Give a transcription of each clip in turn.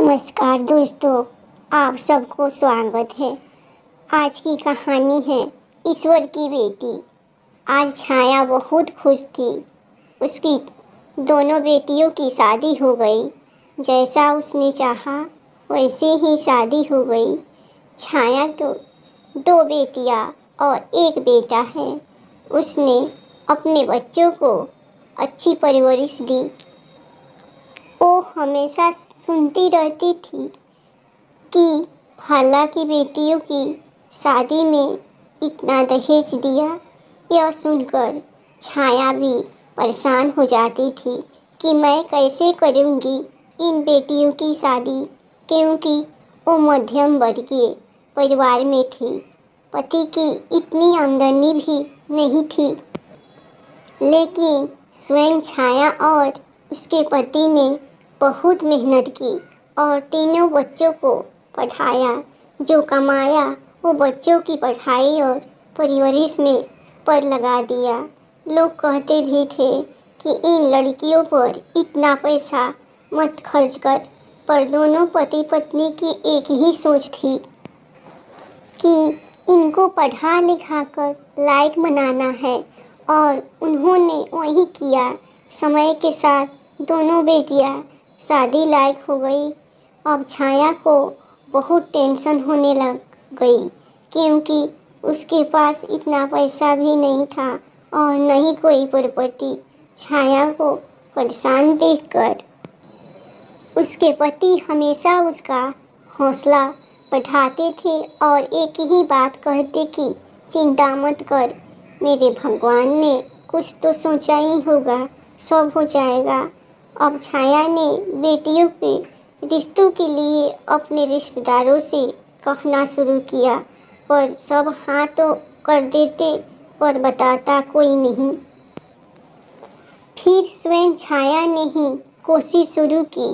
नमस्कार दोस्तों, आप सबको स्वागत है। आज की कहानी है ईश्वर की बेटी। आज छाया बहुत खुश थी। उसकी दोनों बेटियों की शादी हो गई। जैसा उसने चाहा वैसे ही शादी हो गई। छाया को 2 बेटियां और 1 बेटा है। उसने अपने बच्चों को अच्छी परवरिश दी। वो हमेशा सुनती रहती थी कि खाला की बेटियों की शादी में इतना दहेज दिया। यह सुनकर छाया भी परेशान हो जाती थी कि मैं कैसे करूँगी इन बेटियों की शादी, क्योंकि वो मध्यम वर्गीय परिवार में थी। पति की इतनी आमदनी भी नहीं थी। लेकिन स्वयं छाया और उसके पति ने बहुत मेहनत की और तीनों बच्चों को पढ़ाया। जो कमाया वो बच्चों की पढ़ाई और परवरिश में पर लगा दिया। लोग कहते भी थे कि इन लड़कियों पर इतना पैसा मत खर्च कर, पर दोनों पति पत्नी की एक ही सोच थी कि इनको पढ़ा लिखा कर लायक बनाना है, और उन्होंने वही किया। समय के साथ दोनों बेटियां शादी लायक हो गई। अब छाया को बहुत टेंशन होने लग गई, क्योंकि उसके पास इतना पैसा भी नहीं था और न ही कोई प्रॉपर्टी। छाया को परेशान देखकर उसके पति हमेशा उसका हौसला बढ़ाते थे और एक ही बात कहते कि चिंता मत कर, मेरे भगवान ने कुछ तो सोचा ही होगा, सब हो जाएगा। अब छाया ने बेटियों के रिश्तों के लिए अपने रिश्तेदारों से कहना शुरू किया, पर सब हाँ तो कर देते, पर बताता कोई नहीं। फिर स्वयं छाया ने ही कोशिश शुरू की।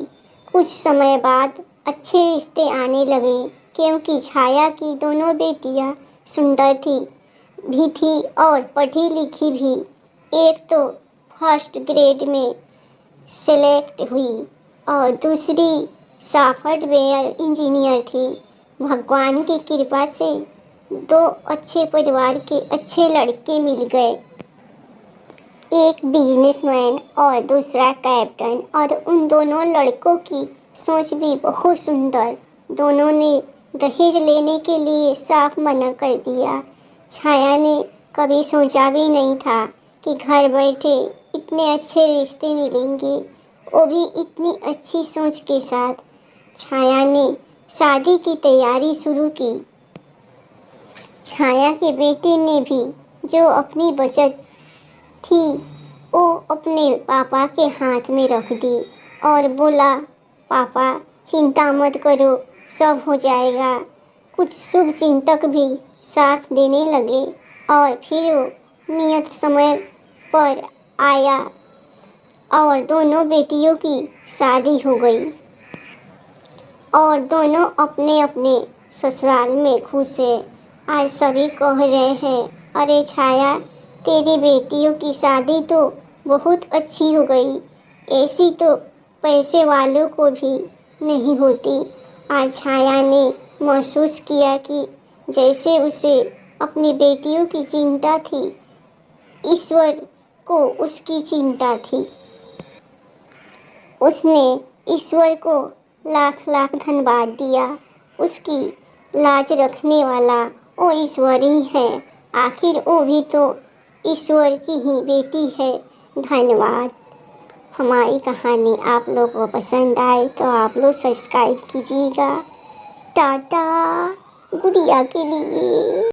कुछ समय बाद अच्छे रिश्ते आने लगे, क्योंकि छाया की दोनों बेटियां सुंदर भी थी और पढ़ी लिखी भी। एक तो फर्स्ट ग्रेड में सेलेक्ट हुई और दूसरी सॉफ्टवेयर इंजीनियर थी। भगवान की कृपा से 2 अच्छे परिवार के अच्छे लड़के मिल गए, एक बिजनेसमैन और दूसरा कैप्टन। और उन दोनों लड़कों की सोच भी बहुत सुंदर। दोनों ने दहेज लेने के लिए साफ मना कर दिया। छाया ने कभी सोचा भी नहीं था कि घर बैठे इतने अच्छे रिश्ते मिलेंगे, वो भी इतनी अच्छी सोच के साथ। छाया ने शादी की तैयारी शुरू की। छाया के बेटे ने भी जो अपनी बचत थी वो अपने पापा के हाथ में रख दी और बोला, पापा चिंता मत करो, सब हो जाएगा। कुछ शुभ चिंतक भी साथ देने लगे और फिर वो नियत समय पर आया और दोनों बेटियों की शादी हो गई और दोनों अपने अपने ससुराल में खुश है। आज सभी कह रहे हैं, अरे छाया, तेरी बेटियों की शादी तो बहुत अच्छी हो गई, ऐसी तो पैसे वालों को भी नहीं होती। आज छाया ने महसूस किया कि जैसे उसे अपनी बेटियों की चिंता थी, ईश्वर को उसकी चिंता थी। उसने ईश्वर को लाख लाख धन्यवाद दिया। उसकी लाज रखने वाला वो ईश्वर ही है। आखिर वो भी तो ईश्वर की ही बेटी है। धन्यवाद। हमारी कहानी आप लोगों को पसंद आए तो आप लोग सब्सक्राइब कीजिएगा। टाटा गुड़िया के लिए।